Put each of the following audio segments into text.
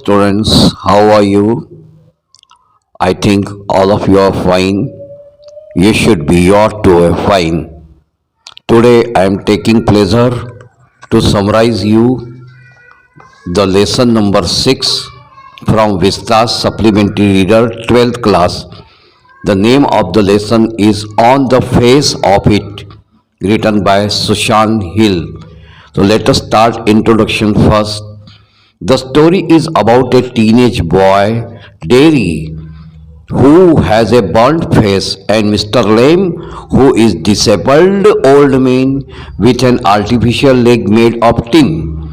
students, how are you? I think all of you are fine. You should be, you ought to be fine. Today I am taking pleasure to summarize you the lesson number 6 from Vista's Supplementary Reader 12th class. The name of the lesson is On the Face of It, written by Sushan Hill. So let us start introduction first. The story is about a teenage boy, Derry, who has a burnt face, and Mr. Lame, who is disabled old man with an artificial leg made of tin.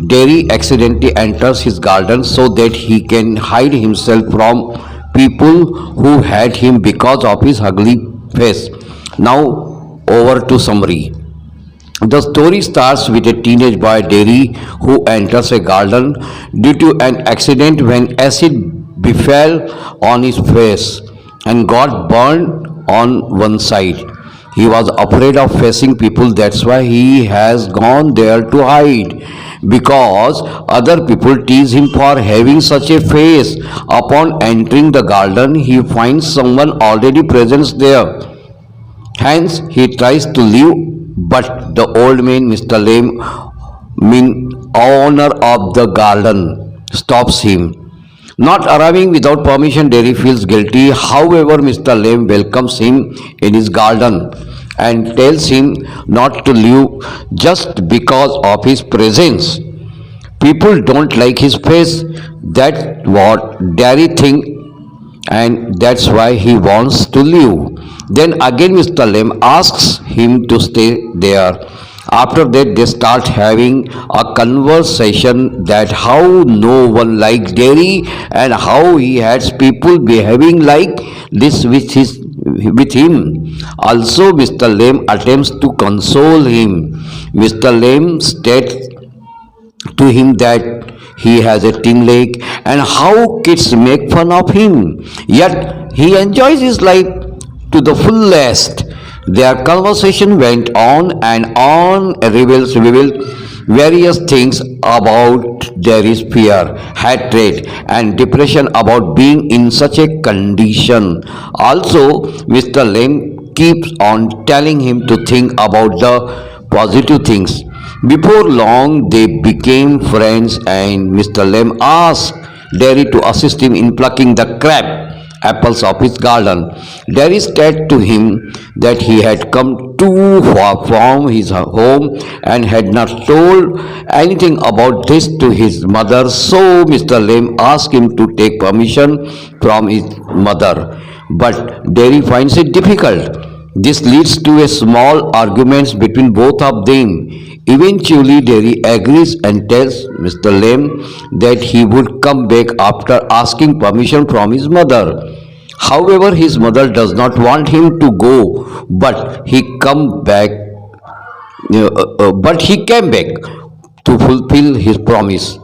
Derry accidentally enters his garden so that he can hide himself from people who hate him because of his ugly face. Now over to summary. The story starts with a teenage boy, Derry, who enters a garden due to an accident when acid befell on his face and got burned on one side. He was afraid of facing people, that's why he has gone there to hide. Because other people tease him for having such a face. Upon entering the garden, he finds someone already present there. Hence, he tries to leave, but the old man, Mr. Lame, owner of the garden, stops him. Not arriving without permission, Derry feels guilty. However, Mr. Lame welcomes him in his garden and tells him not to leave just because of his presence. People don't like his face. That's what Derry thinks, and that's why he wants to leave. Then again Mr. Lem asks him to stay there. After that they start having a conversation that how no one likes Derry and how he has people behaving like this with him. Also Mr. Lem attempts to console him. Mr. Lem states to him that he has a tin leg and how kids make fun of him. Yet he enjoys his life to the fullest. Their conversation went on and on, revealed various things about Derry's fear, hatred, and depression about being in such a condition. Also, Mr. Lane keeps on telling him to think about the positive things. Before long, they became friends, and Mr. Lem asked Derry to assist him in plucking the crab apples of his garden. Derry said to him that he had come too far from his home and had not told anything about this to his mother, so Mr. Lem asked him to take permission from his mother. But Derry finds it difficult. This leads to a small argument between both of them. Eventually, Derry agrees and tells Mr. Lem that he would come back after asking permission from his mother. However, his mother does not want him to go, but he came back to fulfill his promise.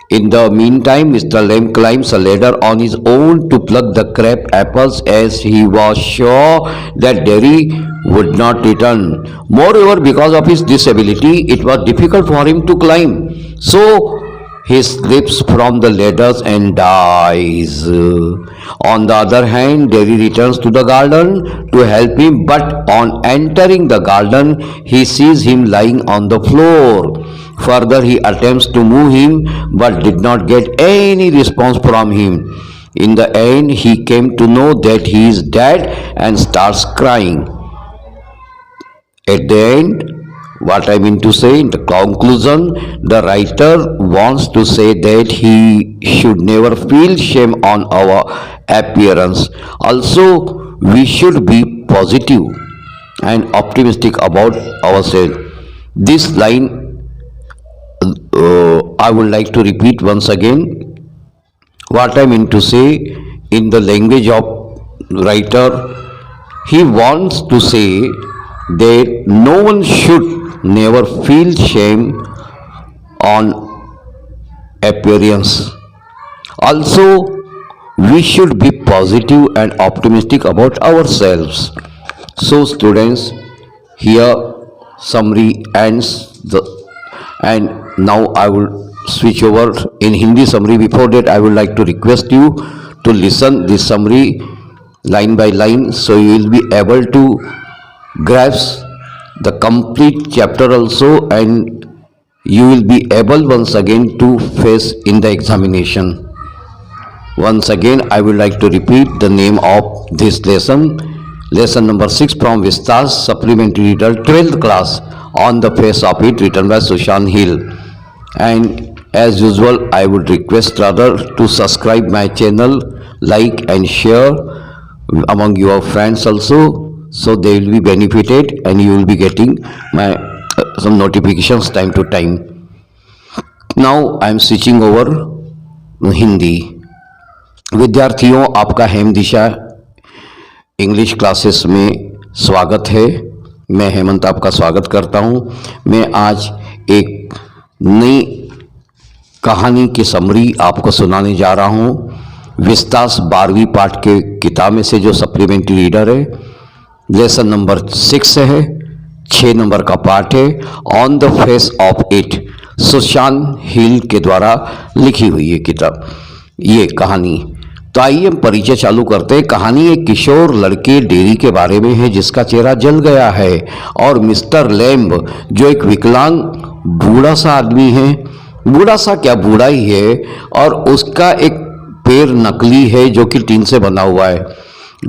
In the meantime, Mr. Lem climbs a ladder on his own to pluck the crab apples as he was sure that Derry would not return. Moreover, because of his disability, it was difficult for him to climb. So, he slips from the ladders and dies. On the other hand, Derry returns to the garden to help him, but on entering the garden, he sees him lying on the floor. Further, he attempts to move him but did not get any response from him. In the end, he came to know that he is dead and starts crying. At the end, what I mean to say, in the conclusion, the writer wants to say that he should never feel shame on our appearance. Also, we should be positive and optimistic about ourselves. This line I would like to repeat once again. What I mean to say, in the language of writer, he wants to say that no one should never feel shame on appearance. Also, we should be positive and optimistic about ourselves. So students, here summary ends and now I will switch over in Hindi summary. Before that, I would like to request you to listen this summary line by line, so you will be able to grasp the complete chapter also, and you will be able once again to face in the examination. Once again, I would like to repeat the name of this lesson. Lesson number 6 from Vistas Supplementary Reader 12th class, On the Face of It, written by Sushant Hill. And as usual, I would request rather to subscribe my channel, like and share among your friends also, so they will be benefited and you will be getting my some notifications time to time. Now I am switching over Hindi. विद्यार्थियों, आपका हेम दिशा English classes में स्वागत है। मैं हेमंत आपका स्वागत करता हूं। मैं आज एक नई कहानी की समरी आपको सुनाने जा रहा हूं। विस्तास 12वीं पाठ के किताब में से जो सप्लीमेंट्री रीडर है, लेसन नंबर 6 है, 6 नंबर का पाठ है, on the face of it, Susan Hill के द्वारा लिखी हुई है किताब, ये कहानी। तो आइए हम परिचय चालू करते हैं। कहानी एक किशोर लड़के डेरी के बारे में है जिसका चेहरा जल गया है, और मिस्टर लैम्ब जो एक विकलांग बूढ़ा सा आदमी है, बूढ़ा सा क्या, बूढ़ा ही है, और उसका एक पैर नकली है जो कि टीन से बना हुआ है।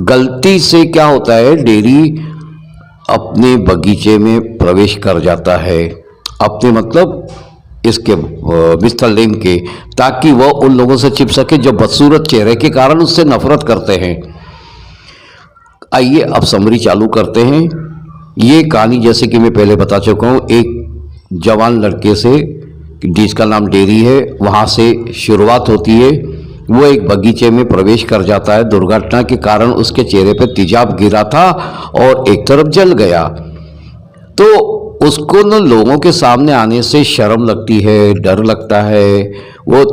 गलती से क्या होता है, डेरी अपने बगीचे में प्रवेश कर जाता है, अपने मतलब इसके मिस्टर लैम्ब के, ताकि वह उन लोगों से छिप सके जो बदसूरत चेहरे के कारण उससे नफरत करते हैं। आइए अब समरी चालू करते हैं। ये कहानी जैसे कि मैं पहले बता चुका हूँ, एक जवान लड़के से जिसका नाम डेरी है, वहाँ से शुरुआत होती है। वो एक बगीचे में प्रवेश कर जाता है। दुर्घटना के कारण उसके चेहरे पर तेजाब गिरा था और एक तरफ जल गया। तो उसको न लोगों के सामने आने से शर्म लगती है, डर लगता है, वो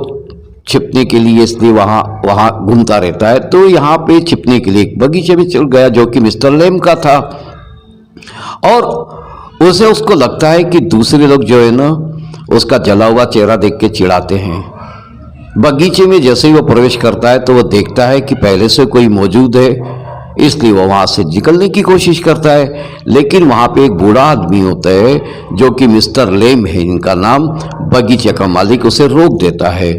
छिपने के लिए इसलिए वहाँ घूमता रहता है। तो यहाँ पे छिपने के लिए एक बगीचे में चल गया जो कि मिस्टर लैम्ब का था, और उसको लगता है कि दूसरे लोग जो है ना उसका जला हुआ चेहरा देख के चिढ़ाते हैं। बगीचे में जैसे ही वो प्रवेश करता है तो वो देखता है कि पहले से कोई मौजूद है, इसलिए वो वहाँ से निकलने की कोशिश करता है। लेकिन वहाँ पे एक बूढ़ा आदमी होता है जो कि मिस्टर लैम्ब है, इनका नाम, बगीचे का मालिक, उसे रोक देता है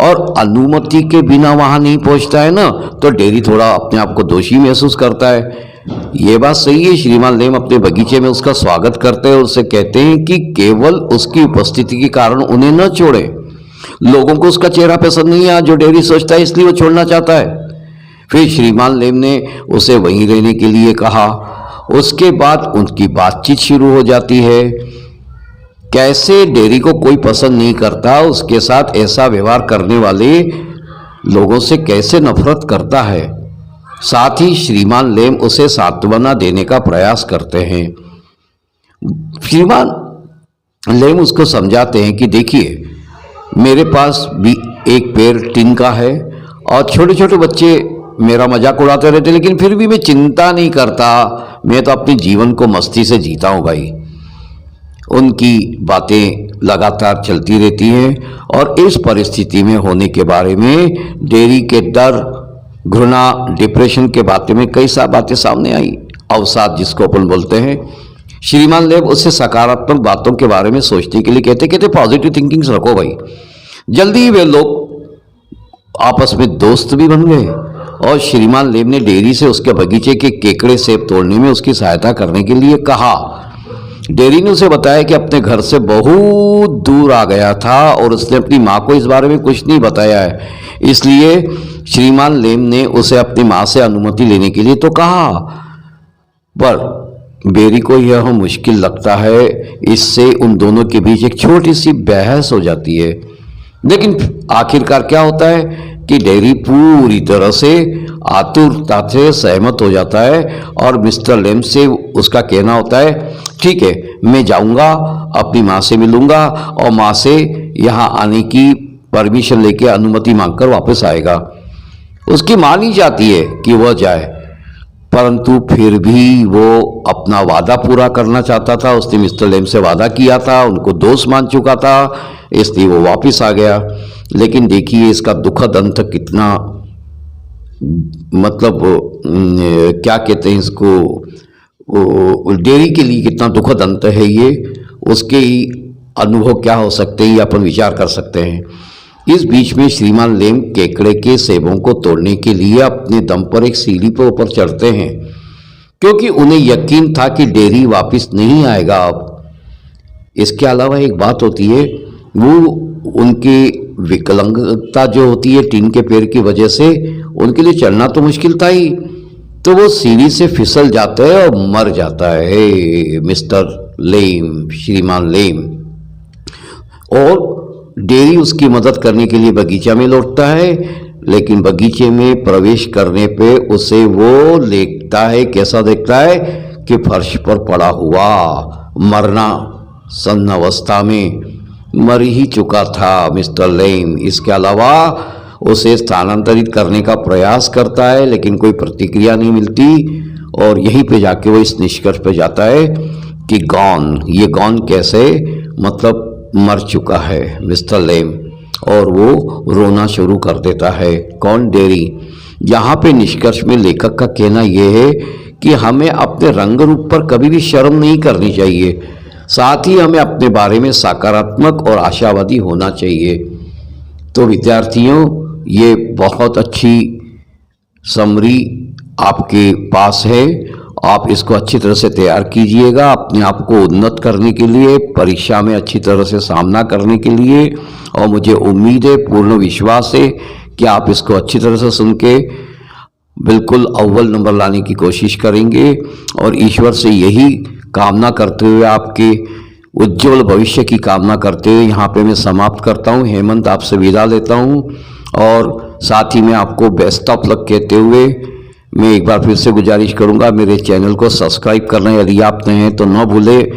और अनुमति के बिना वहाँ नहीं पहुँचता है ना, तो डेरी थोड़ा अपने आप को दोषी महसूस करता है। ये बात सही है, श्रीमान लैम्ब अपने बगीचे में उसका स्वागत करते हैं और उससे कहते हैं कि केवल उसकी उपस्थिति के कारण उन्हें न छोड़े। लोगों को उसका चेहरा पसंद नहीं आया जो डेरी सोचता है, इसलिए वो छोड़ना चाहता है। फिर श्रीमान लैम्ब ने उसे वहीं रहने के लिए कहा। उसके बाद उनकी बातचीत शुरू हो जाती है। कैसे डेरी को कोई पसंद नहीं करता, उसके साथ ऐसा व्यवहार करने वाले लोगों से कैसे नफरत करता है। साथ ही श्रीमान लैम्ब उसे सांत्वना देने का प्रयास करते हैं। श्रीमान लैम्ब उसको समझाते हैं कि देखिए, मेरे पास भी एक पैर टिन का है और छोटे छोटे बच्चे मेरा मजाक उड़ाते रहते, लेकिन फिर भी मैं चिंता नहीं करता, मैं तो अपने जीवन को मस्ती से जीता हूँ भाई। उनकी बातें लगातार चलती रहती हैं और इस परिस्थिति में होने के बारे में डेरी के डर, घृणा, डिप्रेशन के बारे में कई सारी बातें सामने आई, अवसाद जिसको अपन बोलते हैं। श्रीमान लैम्ब उससे सकारात्मक बातों के बारे में सोचने के लिए कहते पॉजिटिव थिंकिंग रखो भाई। जल्दी ही वे लोग आपस में दोस्त भी बन गए और श्रीमान लैम्ब ने डेरी से उसके बगीचे के केकड़े सेब तोड़ने में उसकी सहायता करने के लिए कहा। डेरी ने उसे बताया कि अपने घर से बहुत दूर आ गया था और उसने अपनी माँ को इस बारे में कुछ नहीं बताया है, इसलिए श्रीमान लैम्ब ने उसे अपनी माँ से अनुमति लेने के लिए तो कहा। पर डेरी को यह मुश्किल लगता है, इससे उन दोनों के बीच एक छोटी सी बहस हो जाती है। लेकिन आखिरकार क्या होता है कि डेरी पूरी तरह से आतुरता से सहमत हो जाता है और मिस्टर लैम्ब से उसका कहना होता है, ठीक है, मैं जाऊंगा, अपनी माँ से मिलूंगा और माँ से यहाँ आने की परमिशन लेके अनुमति मांगकर वापस आएगा। उसकी माँ नहीं चाहती है कि वह जाए, परंतु फिर भी वो अपना वादा पूरा करना चाहता था। उसने मिस्टर लेम से वादा किया था, उनको दोस्त मान चुका था, इसलिए वो वापस आ गया। लेकिन देखिए इसका दुखद अंत कितना, मतलब क्या कहते हैं इसको, डेयरी के लिए कितना दुखद अंत है ये, उसके ही अनुभव क्या हो सकते हैं ये अपन विचार कर सकते हैं। इस बीच में श्रीमान लेम केकड़े के सेबों को तोड़ने के लिए अपने दम पर एक सीढ़ी पर ऊपर चढ़ते हैं, क्योंकि उन्हें यकीन था कि डेयरी वापस नहीं आएगा अब। इसके अलावा एक बात होती है, वो उनकी विकलांगता जो होती है टीन के पेड़ की वजह से, उनके लिए चढ़ना तो मुश्किल था ही, तो वो सीढ़ी से फिसल जाता है और मर जाता है मिस्टर लेम, श्रीमान लेम। और डेयरी उसकी मदद करने के लिए बगीचा में लौटता है, लेकिन बगीचे में प्रवेश करने पे उसे वो देखता है, कैसा देखता है कि फर्श पर पड़ा हुआ, मरना सन्न अवस्था में मर ही चुका था मिस्टर लेम। इसके अलावा उसे स्थानांतरित करने का प्रयास करता है, लेकिन कोई प्रतिक्रिया नहीं मिलती, और यहीं पे जाके वो इस निष्कर्ष पे जाता है कि गॉन, ये गॉन कैसे, मतलब मर चुका है मिस्टर लेम, और वो रोना शुरू कर देता है। कौन? डेयरी। यहाँ पे निष्कर्ष में लेखक का कहना यह है कि हमें अपने रंग रूप पर कभी भी शर्म नहीं करनी चाहिए, साथ ही हमें अपने बारे में सकारात्मक और आशावादी होना चाहिए। तो विद्यार्थियों, ये बहुत अच्छी समरी आपके पास है, आप इसको अच्छी तरह से तैयार कीजिएगा अपने आप को उन्नत करने के लिए, परीक्षा में अच्छी तरह से सामना करने के लिए। और मुझे उम्मीद है, पूर्ण विश्वास है कि आप इसको अच्छी तरह से सुन के बिल्कुल अव्वल नंबर लाने की कोशिश करेंगे, और ईश्वर से यही कामना करते हुए, आपके उज्जवल भविष्य की कामना करते हुए यहाँ पे मैं समाप्त करता हूँ। हेमंत आपसे विदा लेता हूँ, और साथ ही मैं आपको बेस्ट ऑफ लक कहते हुए मैं एक बार फिर से गुजारिश करूँगा, मेरे चैनल को सब्सक्राइब करना यदि आप नए हैं तो न भूलें,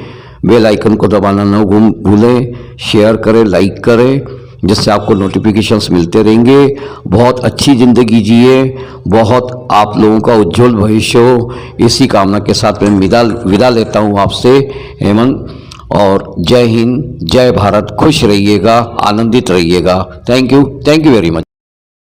बेल आइकन को दबाना न भूलें, शेयर करें, लाइक करें, जिससे आपको नोटिफिकेशंस मिलते रहेंगे। बहुत अच्छी ज़िंदगी जिए, बहुत आप लोगों का उज्जवल भविष्य हो, इसी कामना के साथ मैं विदा लेता हूँ आपसे, हेमंत। और जय हिंद, जय भारत, खुश रहिएगा, आनंदित रहिएगा। Thank you very much.